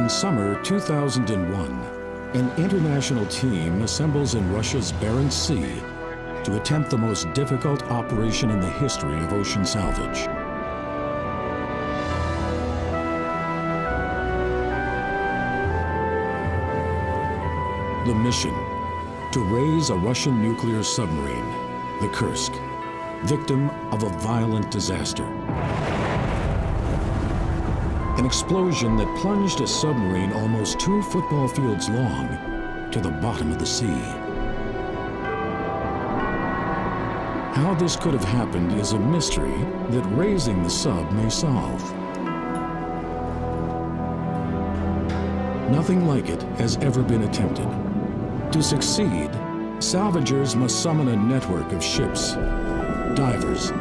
In summer 2001, an international team assembles in Russia's Barents Sea to attempt the most difficult operation in the history of ocean salvage. The mission: to raise a Russian nuclear submarine, the Kursk, victim of a violent disaster. An explosion that plunged a submarine almost 2 football fields long to the bottom of the sea. How this could have happened is a mystery that raising the sub may solve. Nothing like it has ever been attempted. To succeed, salvagers must summon a network of ships, divers,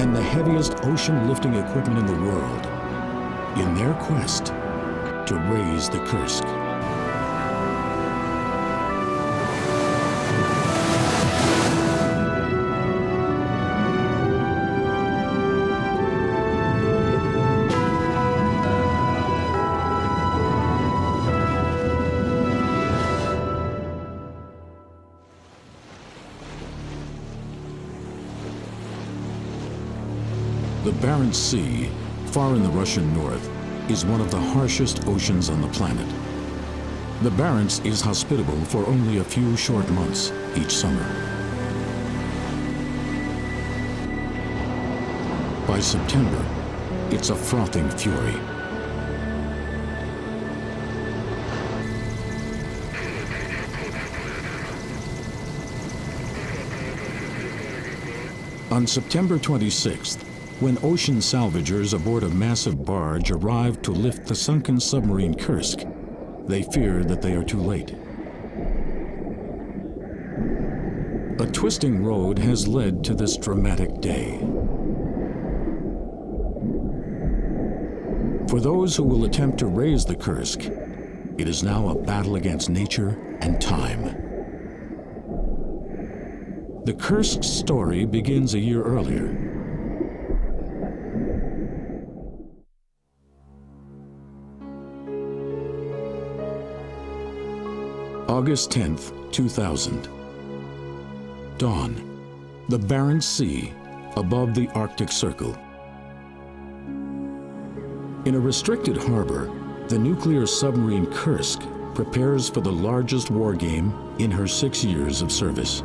and the heaviest ocean lifting equipment in the world in their quest to raise the Kursk. The Barents Sea, far in the Russian north, is one of the harshest oceans on the planet. The Barents is hospitable for only a few short months each summer. By September, it's a frothing fury. On September 26th, when ocean salvagers aboard a massive barge arrive to lift the sunken submarine Kursk, they fear that they are too late. A twisting road has led to this dramatic day. For those who will attempt to raise the Kursk, it is now a battle against nature and time. The Kursk's story begins a year earlier. August 10th, 2000. Dawn. The Barents Sea, above the Arctic Circle. In a restricted harbor, the nuclear submarine Kursk prepares for the largest war game in her 6 years of service.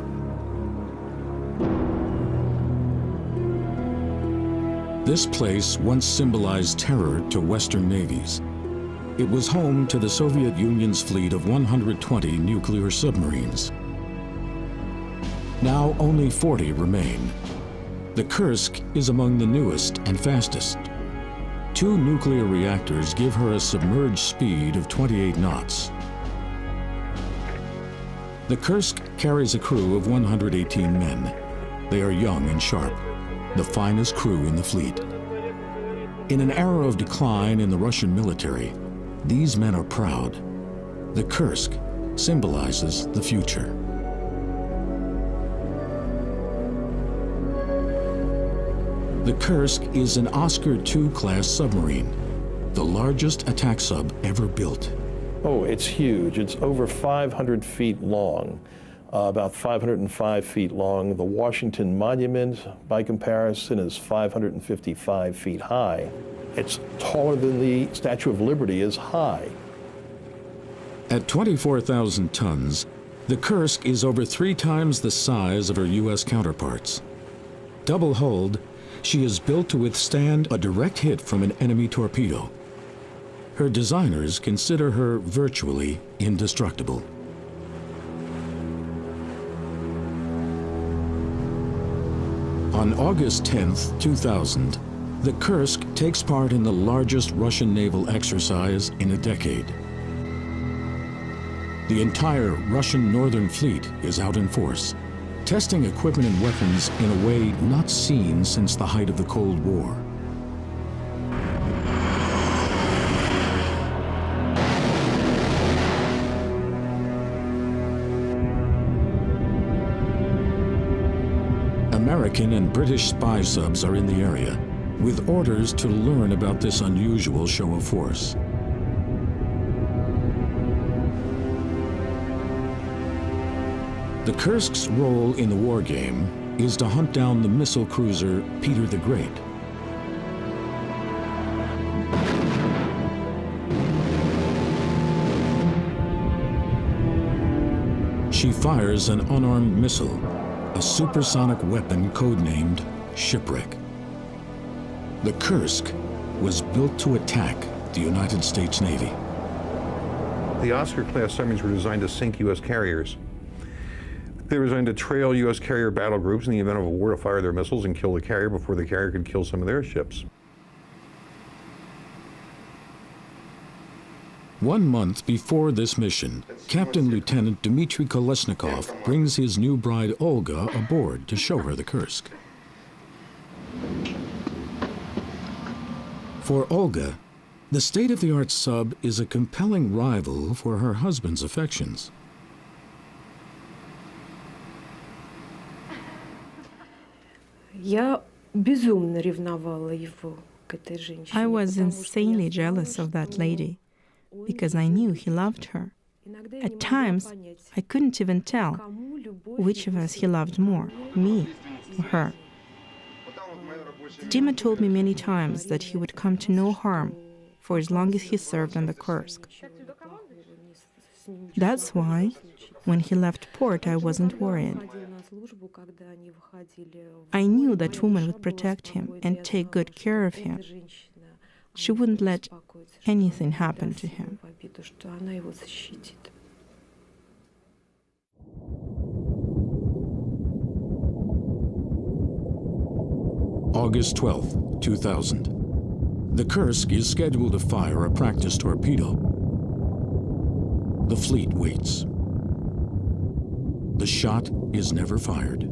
This place once symbolized terror to Western navies. It was home to the Soviet Union's fleet of 120 nuclear submarines. Now only 40 remain. The Kursk is among the newest and fastest. 2 nuclear reactors give her a submerged speed of 28 knots. The Kursk carries a crew of 118 men. They are young and sharp, the finest crew in the fleet. In an era of decline in the Russian military, these men are proud. The Kursk symbolizes the future. The Kursk is an Oscar II class submarine, the largest attack sub ever built. Oh, it's huge. It's over 500 feet long, about 505 feet long. The Washington Monument, by comparison, is 555 feet high. It's taller than the Statue of Liberty is high. At 24,000 tons, the Kursk is over 3 times the size of her U.S. counterparts. Double-hulled, she is built to withstand a direct hit from an enemy torpedo. Her designers consider her virtually indestructible. On August 10th, 2000, the Kursk takes part in the largest Russian naval exercise in a decade. The entire Russian Northern Fleet is out in force, testing equipment and weapons in a way not seen since the height of the Cold War. American and British spy subs are in the area, with orders to learn about this unusual show of force. The Kursk's role in the war game is to hunt down the missile cruiser Peter the Great. She fires an unarmed missile, a supersonic weapon codenamed Shipwreck. The Kursk was built to attack the United States Navy. The Oscar-class submarines were designed to sink U.S. carriers. They were designed to trail U.S. carrier battle groups in the event of a war, to fire their missiles and kill the carrier before the carrier could kill some of their ships. 1 month before this mission, Captain Lieutenant Dmitry Kolesnikov brings his new bride Olga aboard to show her the Kursk. For Olga, the state-of-the-art sub is a compelling rival for her husband's affections. I was insanely jealous of that lady because I knew he loved her. At times, I couldn't even tell which of us he loved more, me or her. Dima told me many times that he would come to no harm for as long as he served on the Kursk. That's why, when he left port, I wasn't worried. I knew that woman would protect him and take good care of him. She wouldn't let anything happen to him. August 12, 2000. The Kursk is scheduled to fire a practice torpedo. The fleet waits. The shot is never fired.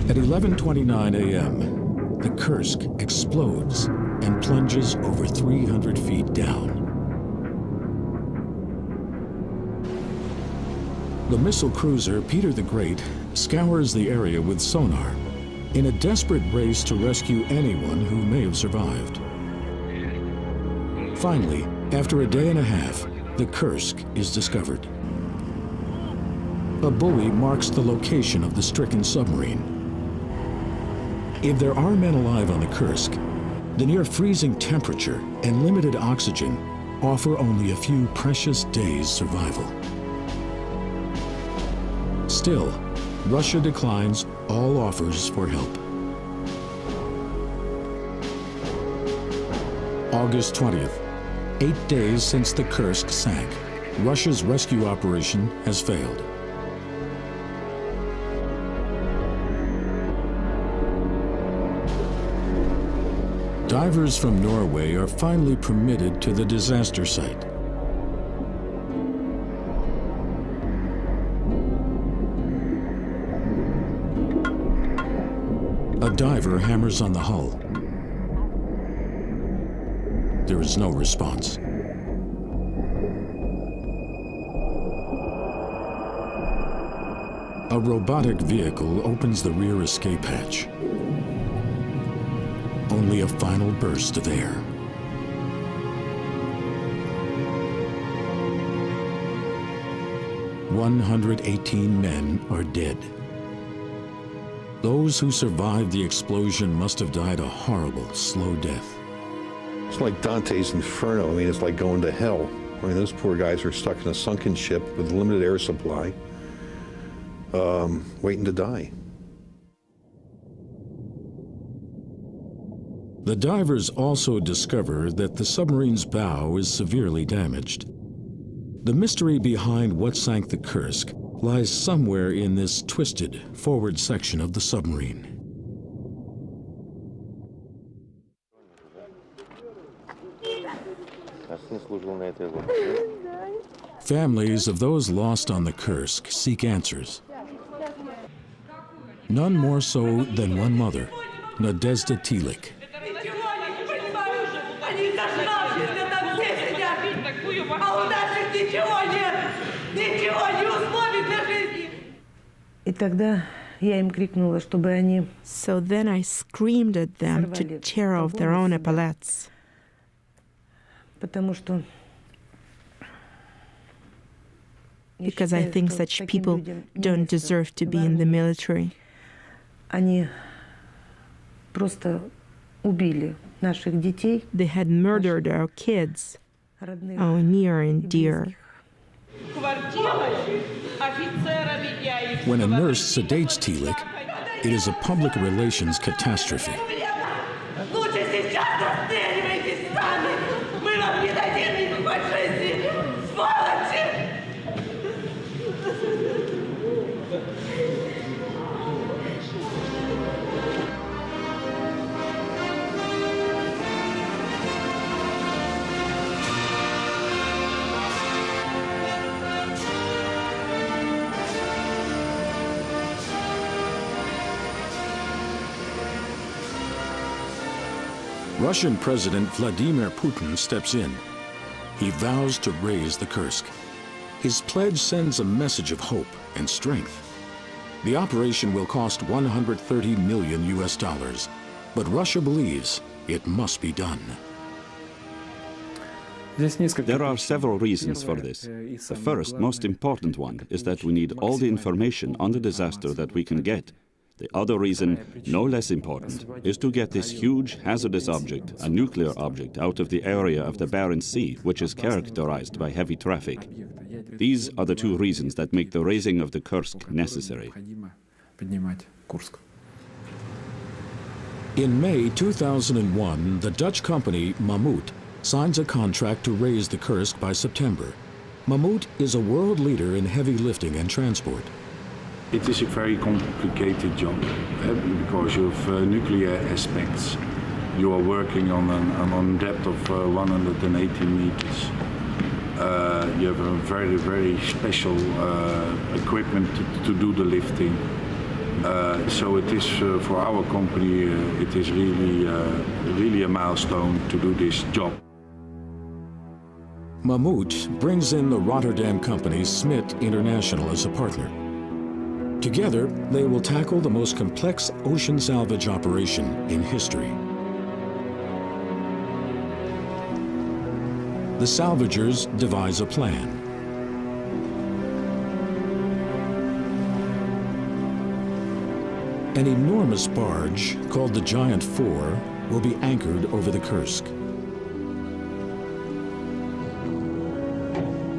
At 11:29 a.m., the Kursk explodes and plunges over 300 feet down. The missile cruiser Peter the Great scours the area with sonar in a desperate race to rescue anyone who may have survived. Finally, after a day and a half, the Kursk is discovered. A buoy marks the location of the stricken submarine. If there are men alive on the Kursk, the near-freezing temperature and limited oxygen offer only a few precious days' survival. Still, Russia declines all offers for help. August 20th, 8 days since the Kursk sank, Russia's rescue operation has failed. Divers from Norway are finally permitted to the disaster site. A diver hammers on the hull. There is no response. A robotic vehicle opens the rear escape hatch. Only a final burst of air. "118 men are dead. Those who survived the explosion must have died a horrible, slow death. It's like Dante's Inferno. I mean, it's like going to hell. I mean, those poor guys are stuck in a sunken ship with limited air supply, waiting to die. The divers also discover that the submarine's bow is severely damaged. The mystery behind what sank the Kursk lies somewhere in this twisted forward section of the submarine. Families of those lost on the Kursk seek answers. None more so than one mother, Nadezhda Tilik. So then I screamed at them to tear off their own epaulets. because I think such people don't deserve to be in the military. They had murdered our kids, our near and dear. When a nurse sedates Tilik, it is a public relations catastrophe. Russian President Vladimir Putin steps in. He vows to raise the Kursk. His pledge sends a message of hope and strength. The operation will cost $130 million, but Russia believes it must be done. There are several reasons for this. The first, most important one, is that we need all the information on the disaster that we can get. The other reason, no less important, is to get this huge hazardous object, a nuclear object, out of the area of the Barents Sea, which is characterized by heavy traffic. These are the two reasons that make the raising of the Kursk necessary. In May 2001, the Dutch company Mammoet signs a contract to raise the Kursk by September. Mammoet is a world leader in heavy lifting and transport. It is a very complicated job because you have nuclear aspects. You are working on a depth of 180 meters. You have a very, very special equipment to do the lifting. So it is for our company, it is really a milestone to do this job. Mammoet brings in the Rotterdam company Smit International as a partner. Together, they will tackle the most complex ocean salvage operation in history. The salvagers devise a plan. An enormous barge, called the Giant 4, will be anchored over the Kursk.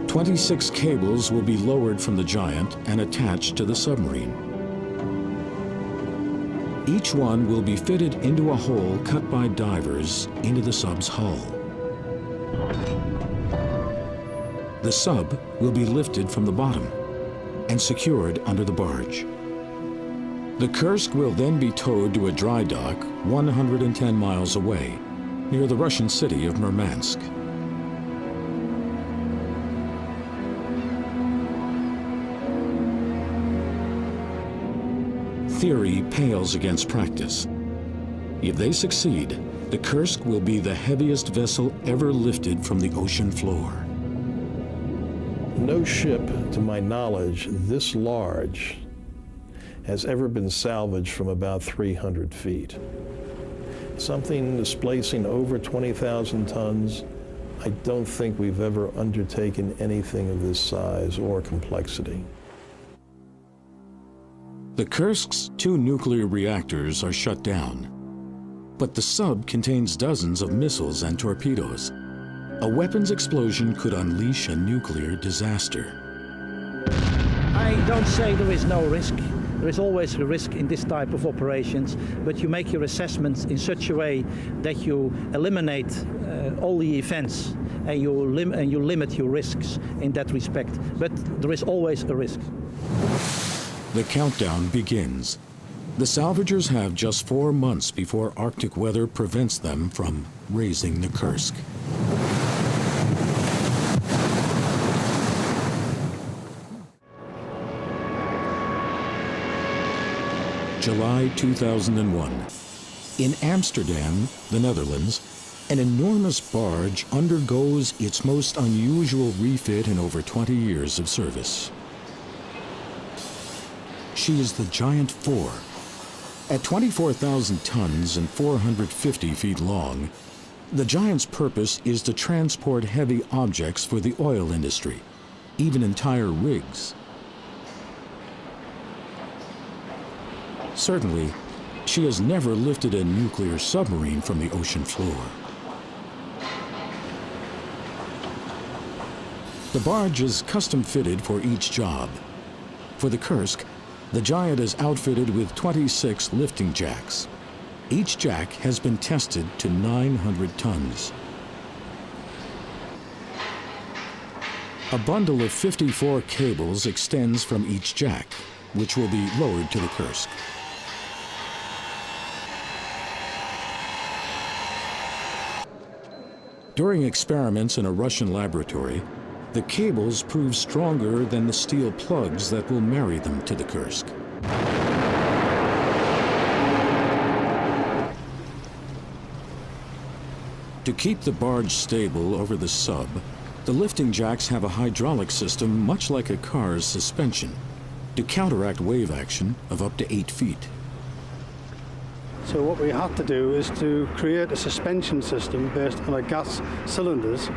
26 cables will be lowered from the Giant and attached to the submarine. Each one will be fitted into a hole cut by divers into the sub's hull. The sub will be lifted from the bottom and secured under the barge. The Kursk will then be towed to a dry dock 110 miles away, near the Russian city of Murmansk. Theory pales against practice. If they succeed, the Kursk will be the heaviest vessel ever lifted from the ocean floor. No ship, to my knowledge, this large has ever been salvaged from about 300 feet. Something displacing over 20,000 tons, I don't think we've ever undertaken anything of this size or complexity. The Kursk's 2 nuclear reactors are shut down, but the sub contains dozens of missiles and torpedoes. A weapons explosion could unleash a nuclear disaster. I don't say there is no risk. There is always a risk in this type of operations, but you make your assessments in such a way that you eliminate all the events and you limit your risks in that respect. But there is always a risk. The countdown begins. The salvagers have just 4 months before Arctic weather prevents them from raising the Kursk. July 2001. In Amsterdam, the Netherlands, an enormous barge undergoes its most unusual refit in over 20 years of service. She is the Giant 4. At 24,000 tons and 450 feet long, the Giant's purpose is to transport heavy objects for the oil industry, even entire rigs. Certainly, she has never lifted a nuclear submarine from the ocean floor. The barge is custom fitted for each job. For the Kursk, the Giant is outfitted with 26 lifting jacks. Each jack has been tested to 900 tons. A bundle of 54 cables extends from each jack, which will be lowered to the Kursk. During experiments in a Russian laboratory, the cables prove stronger than the steel plugs that will marry them to the Kursk. To keep the barge stable over the sub, the lifting jacks have a hydraulic system much like a car's suspension to counteract wave action of up to 8 feet. So what we had to do is to create a suspension system based on a gas cylinders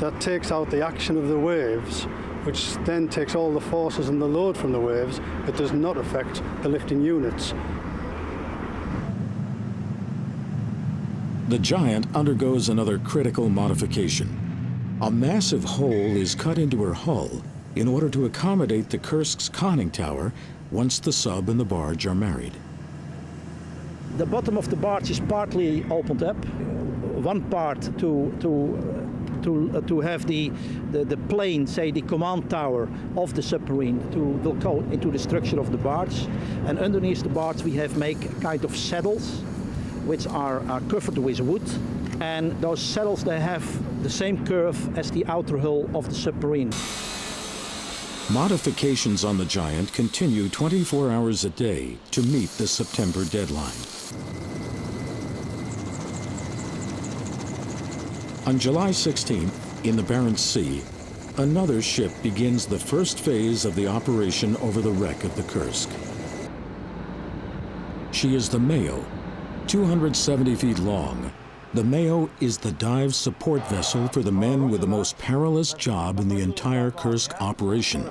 that takes out the action of the waves, which then takes all the forces and the load from the waves, but does not affect the lifting units. The Giant undergoes another critical modification. A massive hole is cut into her hull in order to accommodate the Kursk's conning tower once the sub and the barge are married. The bottom of the barge is partly opened up. One part to have the plane, say the command tower of the submarine, will go into the structure of the barge. And underneath the barge we have make kind of saddles, which are covered with wood. And those saddles, they have the same curve as the outer hull of the submarine. Modifications on the Giant continue 24 hours a day to meet the September deadline. On July 16th, in the Barents Sea, another ship begins the first phase of the operation over the wreck of the Kursk. She is the Mayo, 270 feet long. The Mayo is the dive support vessel for the men with the most perilous job in the entire Kursk operation.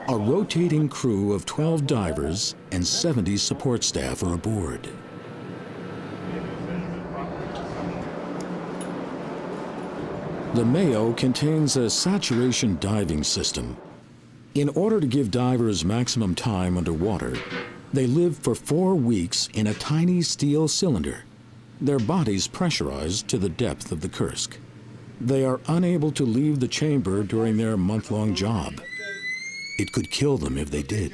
A rotating crew of 12 divers and 70 support staff are aboard. The Mayo contains a saturation diving system. In order to give divers maximum time underwater, they live for 4 weeks in a tiny steel cylinder, their bodies pressurized to the depth of the Kursk. They are unable to leave the chamber during their month-long job. It could kill them if they did.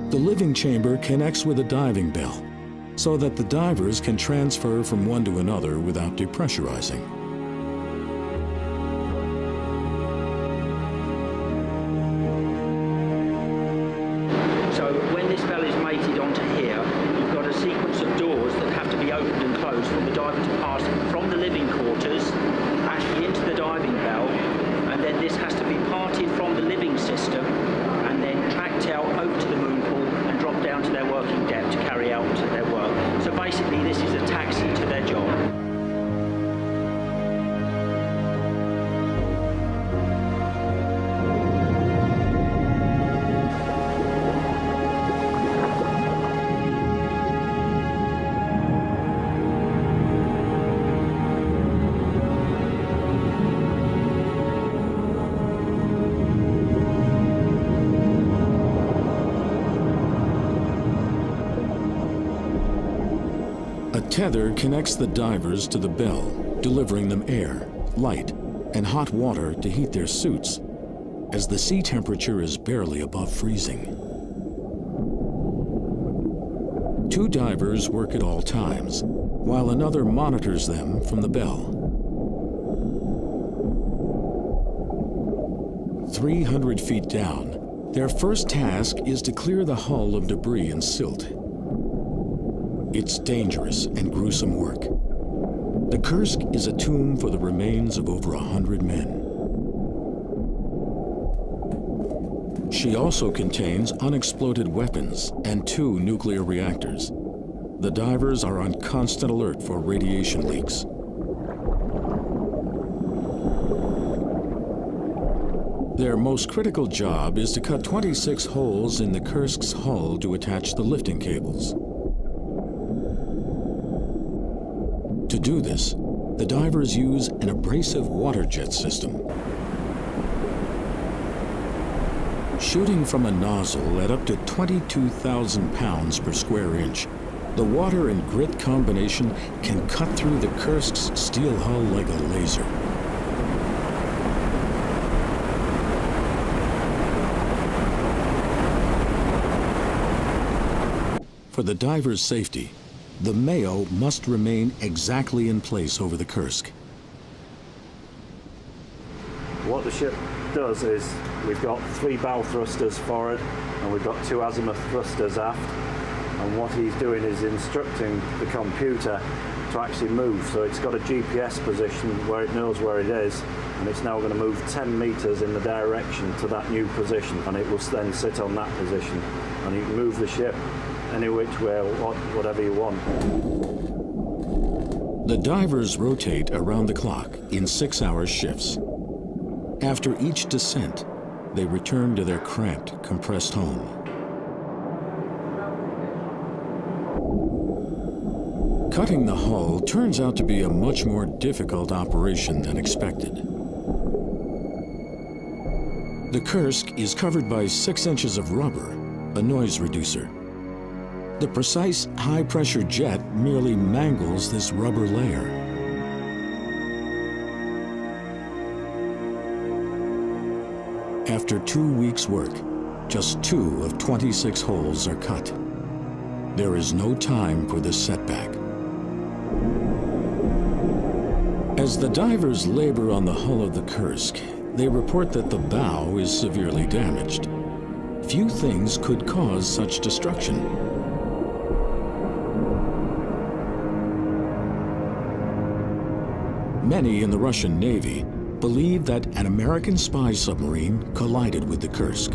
The living chamber connects with a diving bell, so that the divers can transfer from one to another without depressurizing. So when this bell is mated onto here, you've got a sequence of doors that have to be opened and closed for the diver to pass from the living quarters actually into the diving bell, and then this has to be parted from the living system and then tracked out over to the moon pool and dropped down to their working depth to carry out their work. So basically this is a taxi to their job. A tether connects the divers to the bell, delivering them air, light, and hot water to heat their suits, as the sea temperature is barely above freezing. 2 divers work at all times, while another monitors them from the bell. 300 feet down, their first task is to clear the hull of debris and silt. It's dangerous and gruesome work. The Kursk is a tomb for the remains of over 100 men. She also contains unexploded weapons and 2 nuclear reactors. The divers are on constant alert for radiation leaks. Their most critical job is to cut 26 holes in the Kursk's hull to attach the lifting cables. To do this, the divers use an abrasive water jet system. Shooting from a nozzle at up to 22,000 pounds per square inch, the water and grit combination can cut through the Kursk's steel hull like a laser. For the diver's safety, the Mayo must remain exactly in place over the Kursk. What the ship does is we've got 3 bow thrusters forward and we've got 2 azimuth thrusters aft, and what he's doing is instructing the computer to actually move. So it's got a GPS position where it knows where it is, and it's now going to move 10 meters in the direction to that new position, and it will then sit on that position, and you can move the ship any which way, whatever you want. The divers rotate around the clock in 6-hour shifts. After each descent, they return to their cramped, compressed home. Cutting the hull turns out to be a much more difficult operation than expected. The Kursk is covered by 6 inches of rubber, a noise reducer. The precise high-pressure jet merely mangles this rubber layer. After 2 weeks' work, just 2 of 26 holes are cut. There is no time for this setback. As the divers labor on the hull of the Kursk, they report that the bow is severely damaged. Few things could cause such destruction. Many in the Russian Navy believe that an American spy submarine collided with the Kursk.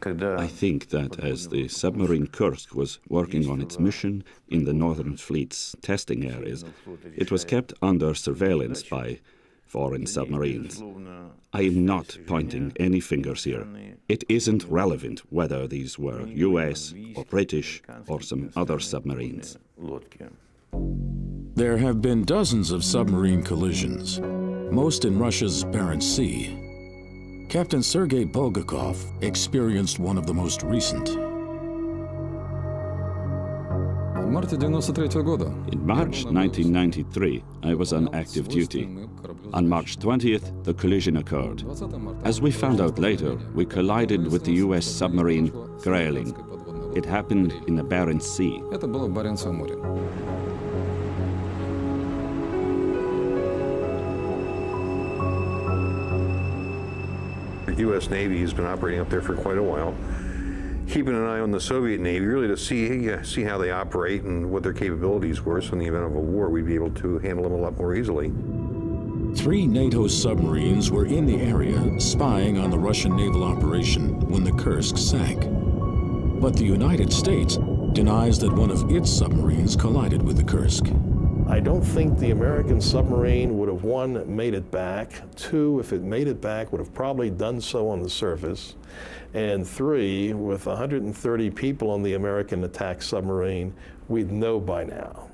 I think that as the submarine Kursk was working on its mission in the Northern Fleet's testing areas, it was kept under surveillance by foreign submarines. I am not pointing any fingers here. It isn't relevant whether these were US or British or some other submarines. There have been dozens of submarine collisions, most in Russia's Barents Sea. Captain Sergei Bulgakov experienced one of the most recent. In March 1993, I was on active duty. On March 20th, the collision occurred. As we found out later, we collided with the US submarine Grayling. It happened in the Barents Sea. The U.S. Navy has been operating up there for quite a while, keeping an eye on the Soviet Navy, really to see how they operate and what their capabilities were, so in the event of a war, we'd be able to handle them a lot more easily. 3 NATO submarines were in the area spying on the Russian naval operation when the Kursk sank. But the United States denies that one of its submarines collided with the Kursk. I don't think the American submarine would have, 1, made it back, 2, if it made it back, would have probably done so on the surface, and 3, with 130 people on the American attack submarine, we'd know by now.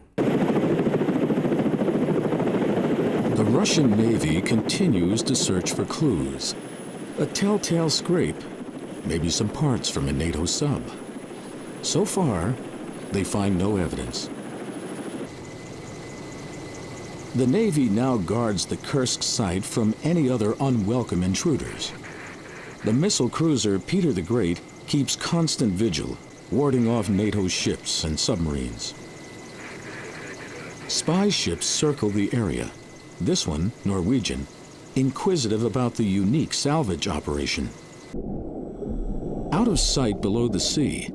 The Russian Navy continues to search for clues. A telltale scrape, maybe some parts from a NATO sub. So far, they find no evidence. The Navy now guards the Kursk site from any other unwelcome intruders. The missile cruiser Peter the Great keeps constant vigil, warding off NATO ships and submarines. Spy ships circle the area. This one, Norwegian, inquisitive about the unique salvage operation. Out of sight below the sea,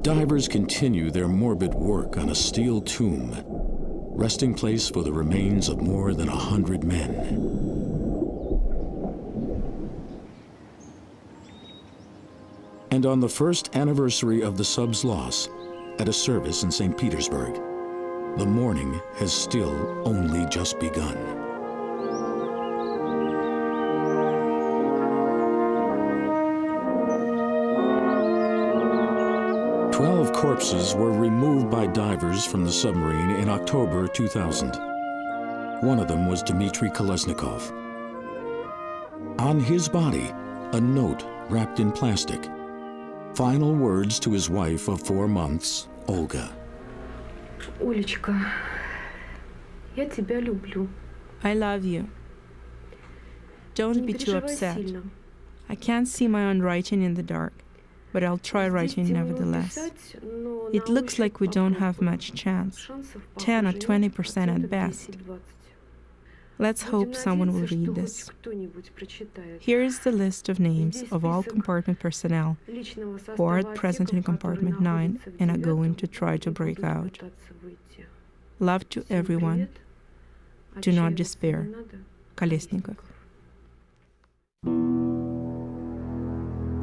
divers continue their morbid work on a steel tomb. resting place for the remains of more than 100 men. And on the first anniversary of the sub's loss, at a service in St. Petersburg, the mourning has still only just begun. Twelve corpses were removed by divers from the submarine in October 2000. One of them was Dmitry Kolesnikov. On his body, a note wrapped in plastic. Final words to his wife of 4 months, Olga. Олечка, я тебя люблю. I love you. Don't be too upset. I can't see my own writing in the dark, but I'll try writing nevertheless. It looks like we don't have much chance, 10 or 20% at best. Let's hope someone will read this. Here is the list of names of all compartment personnel who are at present in compartment 9 and are going to try to break out. Love to everyone. Do not despair. Kolesnikov.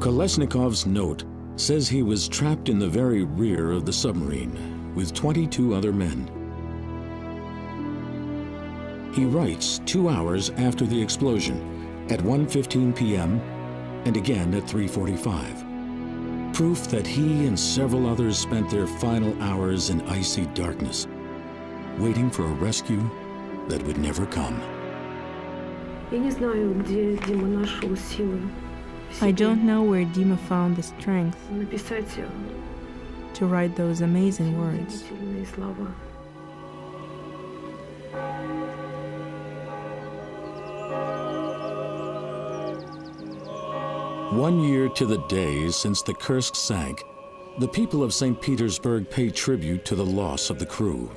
Kolesnikov's note says he was trapped in the very rear of the submarine with 22 other men. He writes 2 hours after the explosion, at 1:15 p.m. and again at 3:45. Proof that he and several others spent their final hours in icy darkness, waiting for a rescue that would never come. I don't know where Dima found the strength to write those amazing words. One year to the day since the Kursk sank, the people of St. Petersburg pay tribute to the loss of the crew.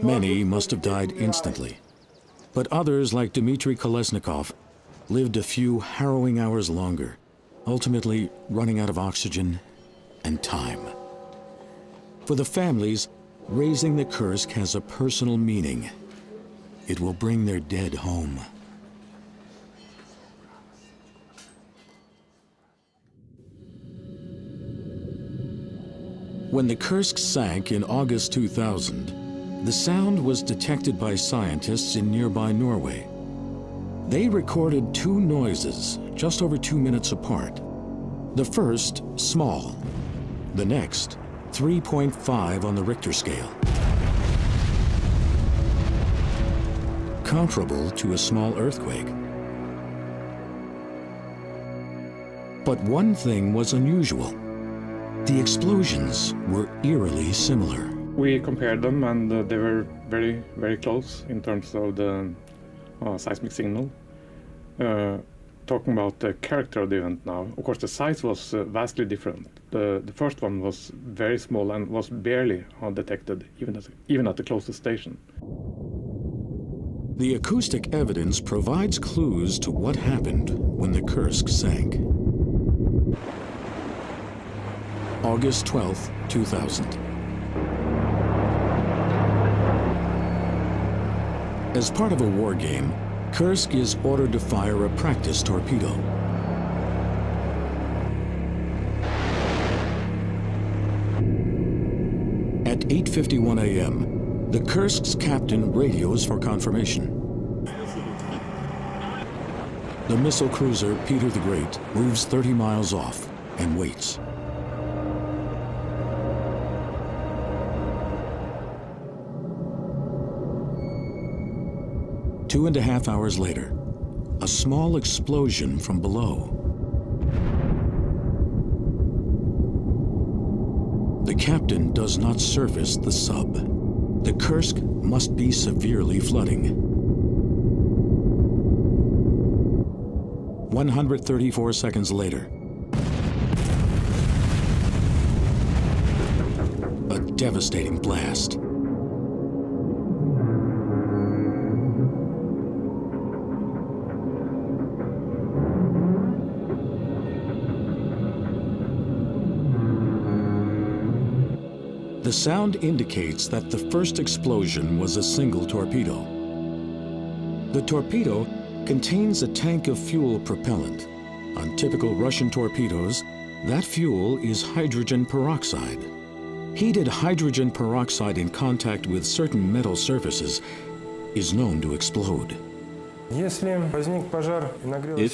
Many must have died instantly, but others, like Dmitry Kolesnikov, lived a few harrowing hours longer, ultimately running out of oxygen and time. For the families, raising the Kursk has a personal meaning. It will bring their dead home. When the Kursk sank in August 2000, the sound was detected by scientists in nearby Norway. They recorded 2 noises just over 2 minutes apart. The first, small. The next, 3.5 on the Richter scale. Comparable to a small earthquake. But one thing was unusual. The explosions were eerily similar. We compared them and they were very, very close in terms of the seismic signal. Talking about the character of the event now, of course the size was vastly different. The first one was very small and was barely detected even at the closest station. The acoustic evidence provides clues to what happened when the Kursk sank. August 12, 2000. As part of a war game, Kursk is ordered to fire a practice torpedo. At 8:51 a.m., the Kursk's captain radios for confirmation. The missile cruiser Peter the Great moves 30 miles off and waits. Two and a half hours later, a small explosion from below. The captain does not surface the sub. The Kursk must be severely flooding. 134 seconds later, a devastating blast. The sound indicates that the first explosion was a single torpedo. The torpedo contains a tank of fuel propellant. On typical Russian torpedoes, that fuel is hydrogen peroxide. Heated hydrogen peroxide in contact with certain metal surfaces is known to explode. If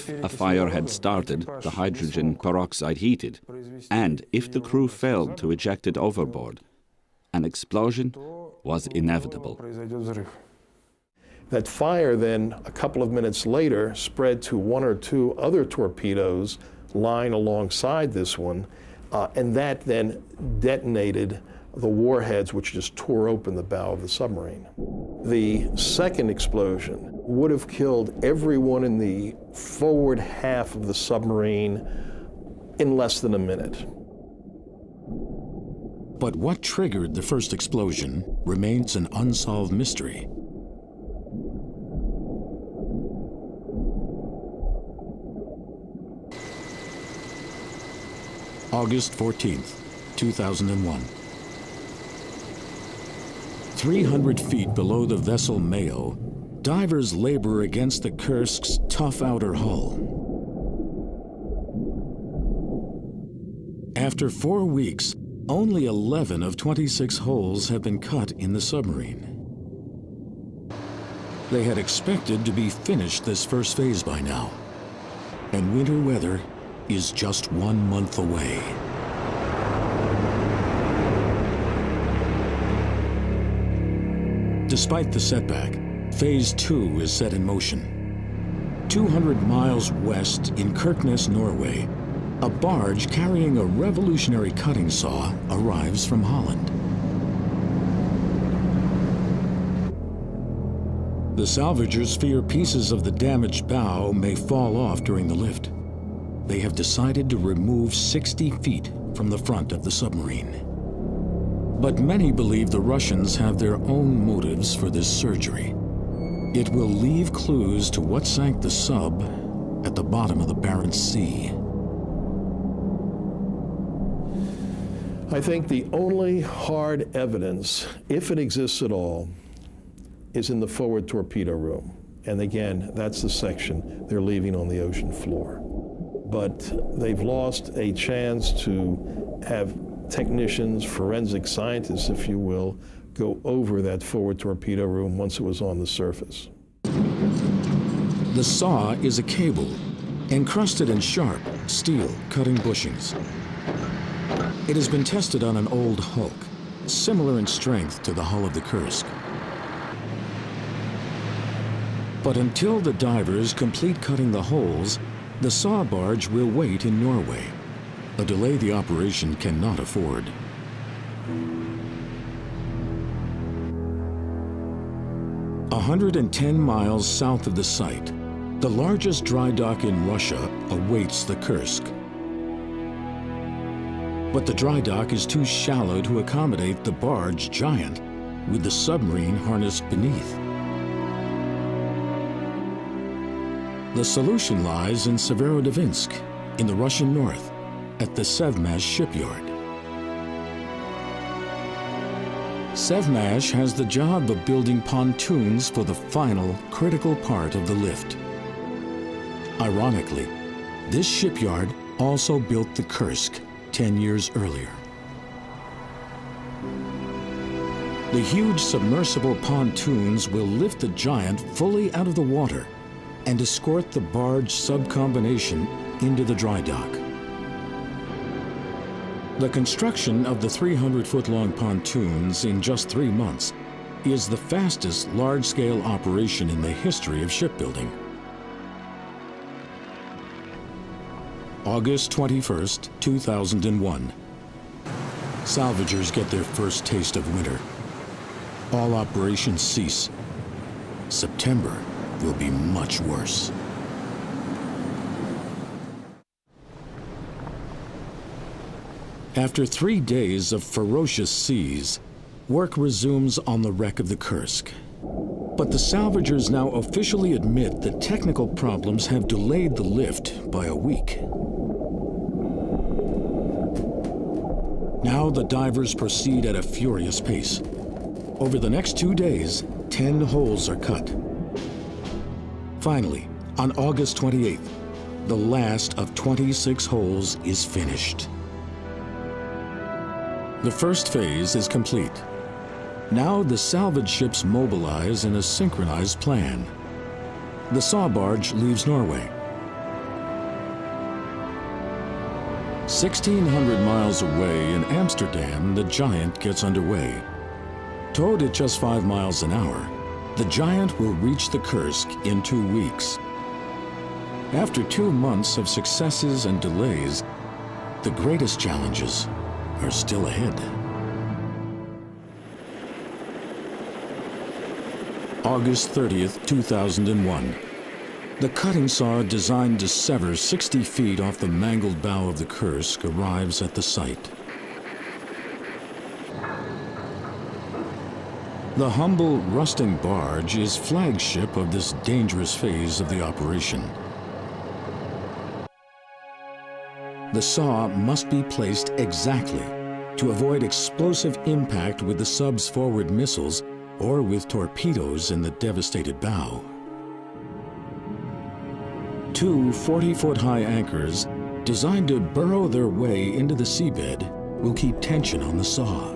a fire had started, the hydrogen peroxide heated, and if the crew failed to eject it overboard, an explosion was inevitable. That fire then, a couple of minutes later, spread to one or two other torpedoes lying alongside this one, and that then detonated the warheads, which just tore open the bow of the submarine. The second explosion would have killed everyone in the forward half of the submarine in less than a minute. But what triggered the first explosion remains an unsolved mystery. August 14th, 2001. 300 feet below the vessel Mayo, divers labor against the Kursk's tough outer hull. After 4 weeks, only 11 of 26 holes have been cut in the submarine. They had expected to be finished this first phase by now, and winter weather is just 1 month away. Despite the setback, Phase 2 is set in motion. 200 miles west in Kirkenes, Norway, a barge carrying a revolutionary cutting saw arrives from Holland. The salvagers fear pieces of the damaged bow may fall off during the lift. They have decided to remove 60 feet from the front of the submarine. But many believe the Russians have their own motives for this surgery. It will leave clues to what sank the sub at the bottom of the Barents Sea. I think the only hard evidence, if it exists at all, is in the forward torpedo room. And again, that's the section they're leaving on the ocean floor. But they've lost a chance to have technicians, forensic scientists, if you will, go over that forward torpedo room once it was on the surface. The saw is a cable, encrusted in sharp steel cutting bushings. It has been tested on an old hulk, similar in strength to the hull of the Kursk. But until the divers complete cutting the holes, the saw barge will wait in Norway, a delay the operation cannot afford. A 110 miles south of the site, the largest dry dock in Russia awaits the Kursk. But the dry dock is too shallow to accommodate the barge giant, with the submarine harnessed beneath. The solution lies in Severodvinsk, in the Russian north, at the Sevmash shipyard. Sevmash has the job of building pontoons for the final, critical part of the lift. Ironically, this shipyard also built the Kursk 10 years earlier. The huge submersible pontoons will lift the giant fully out of the water and escort the barge sub-combination into the dry dock. The construction of the 300-foot-long pontoons in just 3 months is the fastest large-scale operation in the history of shipbuilding. August 21st, 2001. Salvagers get their first taste of winter. All operations cease. September will be much worse. After 3 days of ferocious seas, work resumes on the wreck of the Kursk. But the salvagers now officially admit that technical problems have delayed the lift by a week. Now the divers proceed at a furious pace. Over the next 2 days, 10 holes are cut. Finally, on August 28th, the last of 26 holes is finished. The first phase is complete. Now the salvage ships mobilize in a synchronized plan. The saw barge leaves Norway. 1,600 miles away in Amsterdam, the Giant gets underway. Towed at just 5 miles an hour, the Giant will reach the Kursk in 2 weeks. After 2 months of successes and delays, the greatest challenges are still ahead. August 30th, 2001. The cutting saw designed to sever 60 feet off the mangled bow of the Kursk arrives at the site. The humble, rusting barge is flagship of this dangerous phase of the operation. The saw must be placed exactly to avoid explosive impact with the sub's forward missiles or with torpedoes in the devastated bow. 2 40-foot-high anchors designed to burrow their way into the seabed will keep tension on the saw.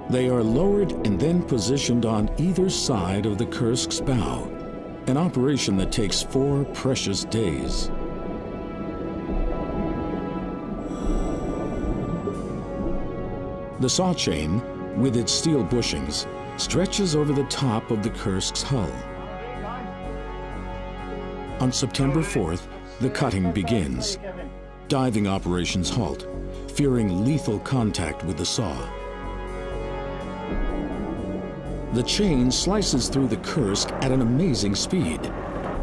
They are lowered and then positioned on either side of the Kursk's bow, an operation that takes 4 precious days. The saw chain, with its steel bushings, stretches over the top of the Kursk's hull. On September 4th, the cutting begins. Diving operations halt, fearing lethal contact with the saw. The chain slices through the Kursk at an amazing speed.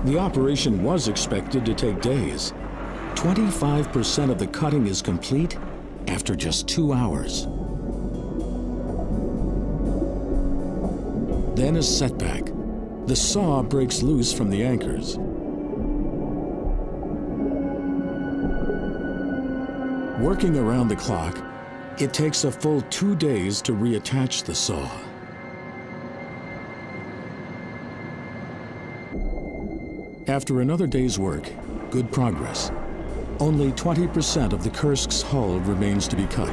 The operation was expected to take days. 25% of the cutting is complete after just 2 hours. Then a setback. The saw breaks loose from the anchors. Working around the clock, it takes a full 2 days to reattach the saw. After another day's work, good progress. Only 20% of the Kursk's hull remains to be cut.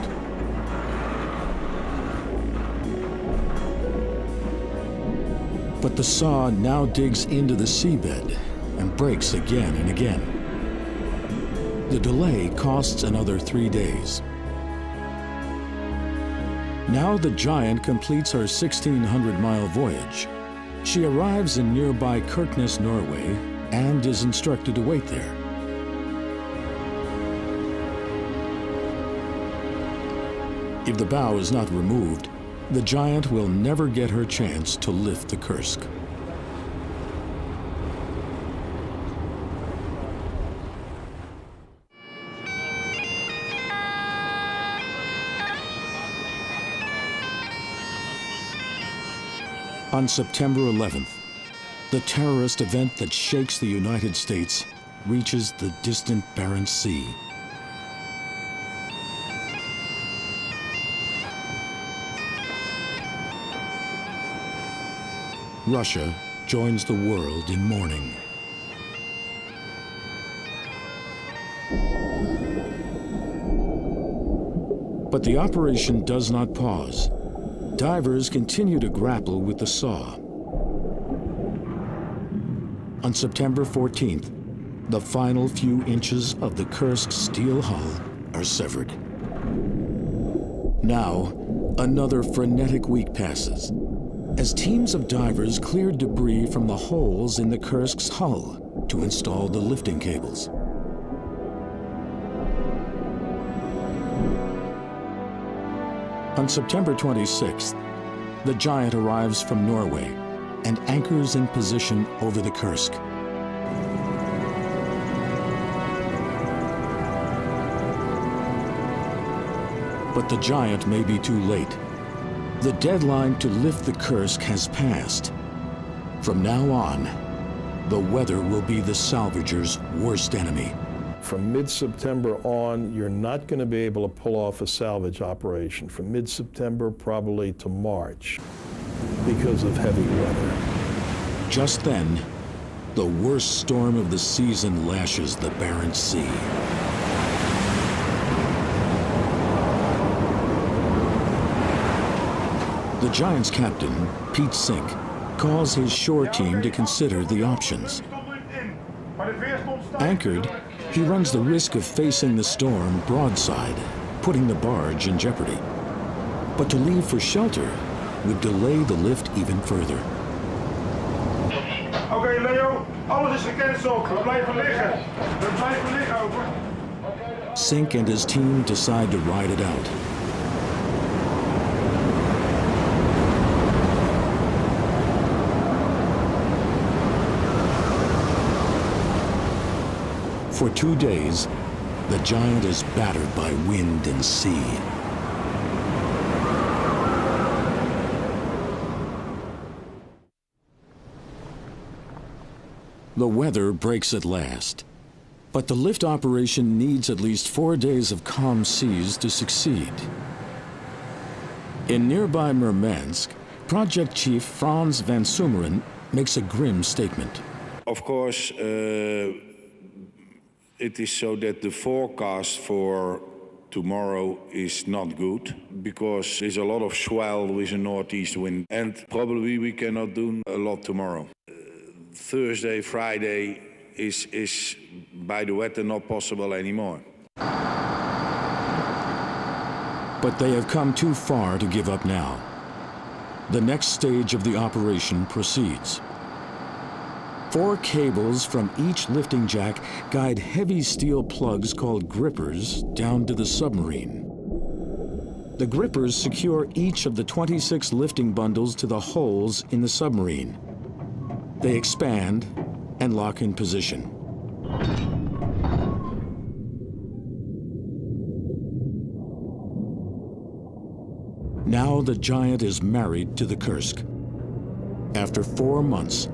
But the saw now digs into the seabed and breaks again and again. The delay costs another 3 days. Now the Giant completes her 1,600-mile voyage. She arrives in nearby Kirkenes, Norway, and is instructed to wait there. If the bow is not removed, the Giant will never get her chance to lift the Kursk. On September 11th, the terrorist event that shakes the United States reaches the distant Barents Sea. Russia joins the world in mourning. But the operation does not pause. Divers continue to grapple with the saw. On September 14th, the final few inches of the Kursk's steel hull are severed. Now, another frenetic week passes, as teams of divers cleared debris from the holes in the Kursk's hull to install the lifting cables. On September 26th, the Giant arrives from Norway and anchors in position over the Kursk. But the Giant may be too late. The deadline to lift the Kursk has passed. From now on, the weather will be the salvager's worst enemy. From mid-September on, you're not going to be able to pull off a salvage operation. From mid-September probably to March because of heavy weather. Just then, the worst storm of the season lashes the Barents Sea. The Giant's captain, Pete Sink, calls his shore team to consider the options. Anchored, he runs the risk of facing the storm broadside, putting the barge in jeopardy. But to leave for shelter would delay the lift even further. Okay, Leo, alles is gecanceld. We blijven liggen. We blijven liggen, over. Sink and his team decide to ride it out. For 2 days, the Giant is battered by wind and sea. The weather breaks at last, but the lift operation needs at least 4 days of calm seas to succeed. In nearby Murmansk, Project Chief Frans van Sumeren makes a grim statement. Of course, it is so that the forecast for tomorrow is not good because there's a lot of swell with a northeast wind, and probably we cannot do a lot tomorrow. Thursday, Friday is by the weather not possible anymore. But they have come too far to give up now. The next stage of the operation proceeds. 4 cables from each lifting jack guide heavy steel plugs called grippers down to the submarine. The grippers secure each of the 26 lifting bundles to the holes in the submarine. They expand and lock in position. Now the Giant is married to the Kursk. After 4 months,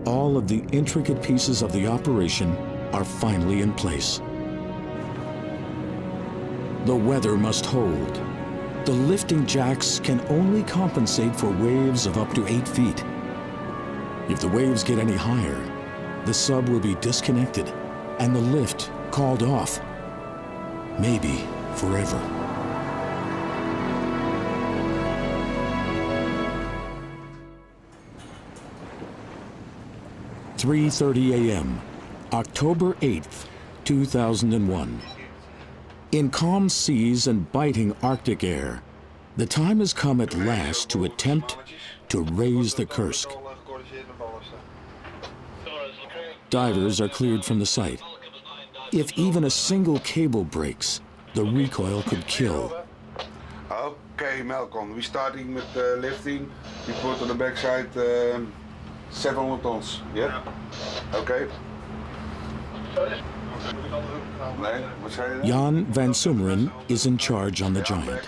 all of the intricate pieces of the operation are finally in place. The weather must hold. The lifting jacks can only compensate for waves of up to 8 feet. If the waves get any higher, the sub will be disconnected and the lift called off, maybe forever. – 3:30 a.m., October 8th, 2001. In calm seas and biting Arctic air, the time has come at last to attempt to raise the Kursk. Divers are cleared from the site. If even a single cable breaks, the recoil could kill. Okay, Malcolm, we're starting with lifting. We put on the backside 700 tons. Yeah? Okay. Jan van Sumeren is in charge on the Giant.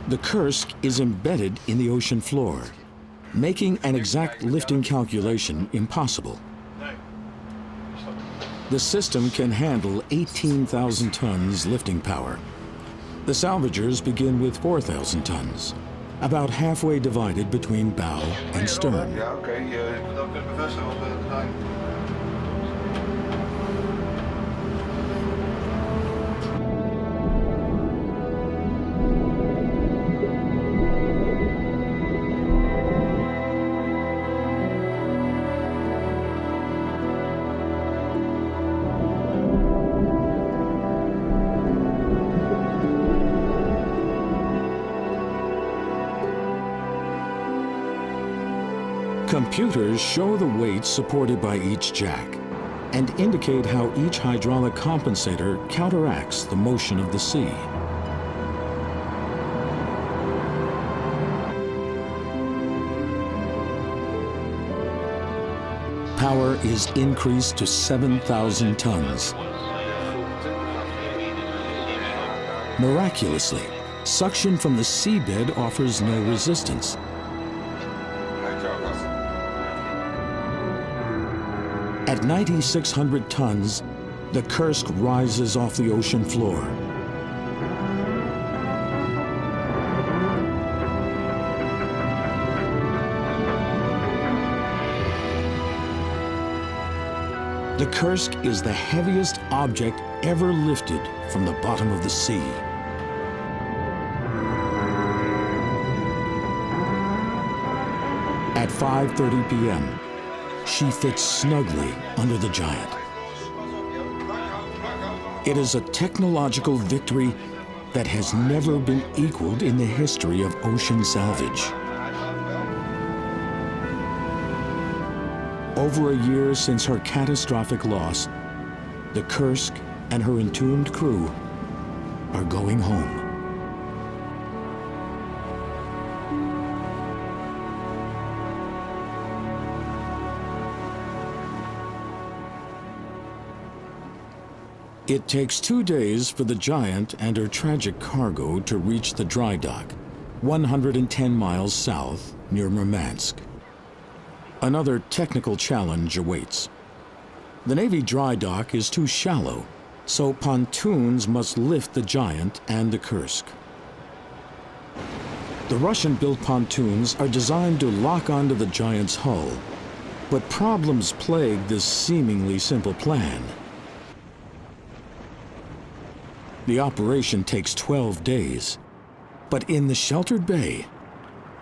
The Kursk is embedded in the ocean floor, making an exact lifting calculation impossible. The system can handle 18,000 tons lifting power. The salvagers begin with 4,000 tons, about halfway divided between bow and stern. Ja, oké. Je moet ook kunnen bevestigen wat we zijn. Computers show the weights supported by each jack and indicate how each hydraulic compensator counteracts the motion of the sea. Power is increased to 7,000 tons. Miraculously, suction from the seabed offers no resistance. At 9,600 tons, the Kursk rises off the ocean floor. The Kursk is the heaviest object ever lifted from the bottom of the sea. At 5:30 p.m., she fits snugly under the giant. It is a technological victory that has never been equaled in the history of ocean salvage. Over a year since her catastrophic loss, the Kursk and her entombed crew are going home. It takes 2 days for the giant and her tragic cargo to reach the dry dock, 110 miles south near Murmansk. Another technical challenge awaits. The Navy dry dock is too shallow, so pontoons must lift the giant and the Kursk. The Russian-built pontoons are designed to lock onto the giant's hull, but problems plague this seemingly simple plan. The operation takes 12 days, but in the sheltered bay,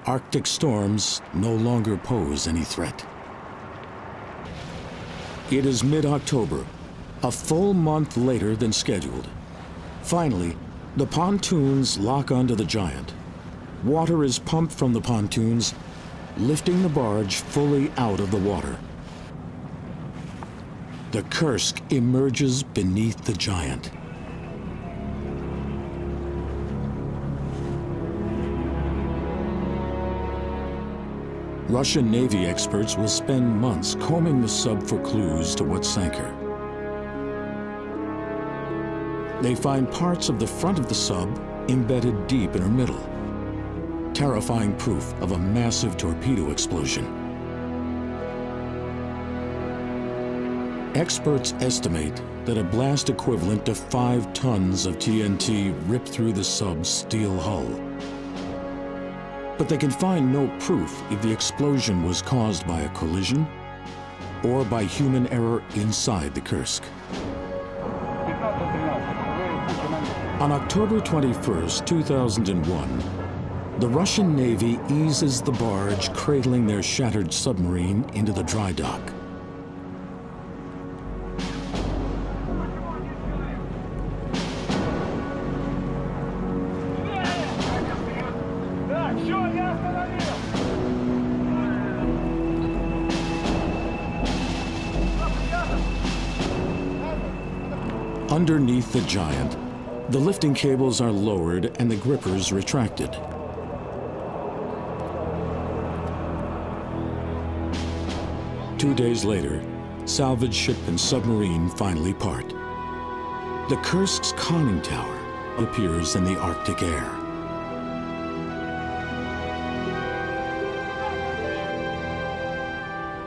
Arctic storms no longer pose any threat. It is mid-October, a full month later than scheduled. Finally, the pontoons lock onto the giant. Water is pumped from the pontoons, lifting the barge fully out of the water. The Kursk emerges beneath the giant. Russian Navy experts will spend months combing the sub for clues to what sank her. They find parts of the front of the sub embedded deep in her middle, terrifying proof of a massive torpedo explosion. Experts estimate that a blast equivalent to 5 tons of TNT ripped through the sub's steel hull. But they can find no proof if the explosion was caused by a collision or by human error inside the Kursk. On October 21st, 2001, the Russian Navy eases the barge cradling their shattered submarine into the dry dock. Underneath the giant, the lifting cables are lowered and the grippers retracted. Two days later, salvage ship and submarine finally part. The Kursk's conning tower appears in the Arctic air.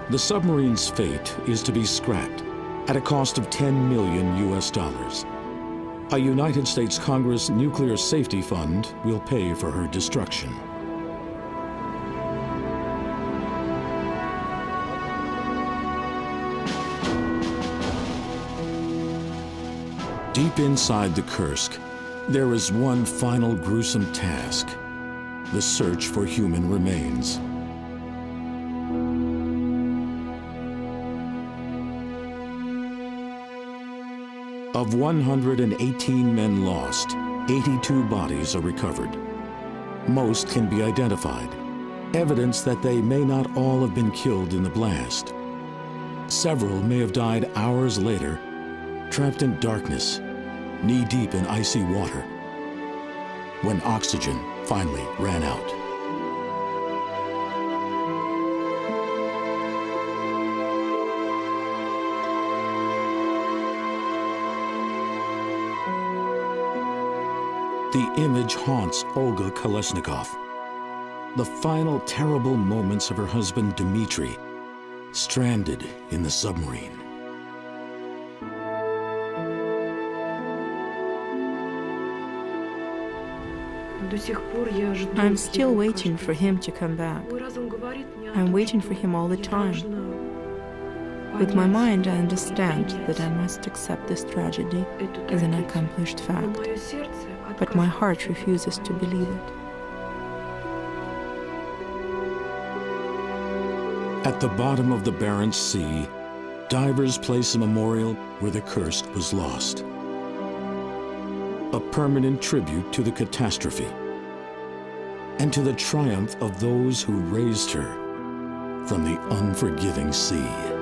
The submarine's fate is to be scrapped at a cost of $10 million US. A United States Congress nuclear safety fund will pay for her destruction. Deep inside the Kursk, there is one final gruesome task: the search for human remains. Of 118 men lost, 82 bodies are recovered. Most can be identified, evidence that they may not all have been killed in the blast. Several may have died hours later, trapped in darkness, knee-deep in icy water, when oxygen finally ran out. The image haunts Olga Kolesnikov. The final terrible moments of her husband Dmitry, stranded in the submarine. I'm still waiting for him to come back. I'm waiting for him all the time. With my mind, I understand that I must accept this tragedy as an accomplished fact, but my heart refuses to believe it. At the bottom of the Barents Sea, divers place a memorial where the Kursk was lost. A permanent tribute to the catastrophe and to the triumph of those who raised her from the unforgiving sea.